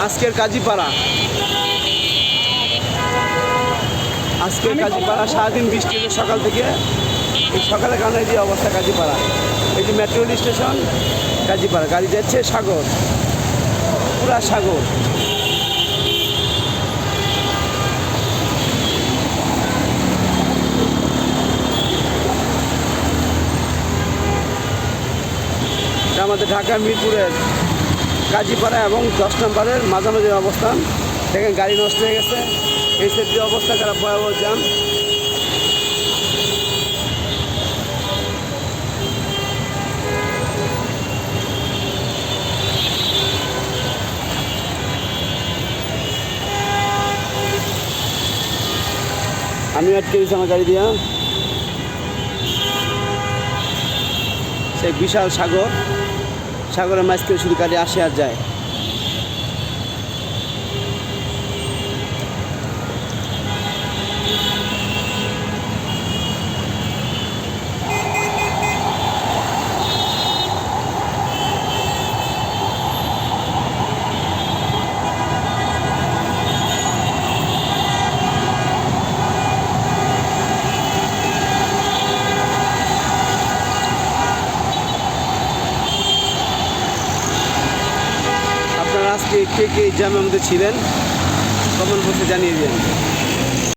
আজকের কাজীপাড়া সারাদিন বৃষ্টি হচ্ছে সকাল থেকে। এই সকালে কারণে যে অবস্থা কাজীপাড়া, এই যে মেট্রো রেল স্টেশন কাজীপাড়া, গাড়ি যাচ্ছে সাগর, পুরা সাগর। এটা আমাদের ঢাকা মিরপুরের কাজীপাড়া এবং 10 নম্বরের মাঝামাঝি অবস্থান। দেখেন গাড়ি নষ্ট হয়ে গেছে, এই সেটির অবস্থা খারাপ, ভয়াবহ জ্যাম। আমি আটকে দিয়েছি আমার গাড়ি দিয়া। সেই বিশাল সাগর, সাগরের মাছ থেকে শুধু গাড়ি আসে আর যায়। আজকে কে কে জ্যামের মধ্যে ছিলেন কমেন্ট বক্সে জানিয়ে দিন।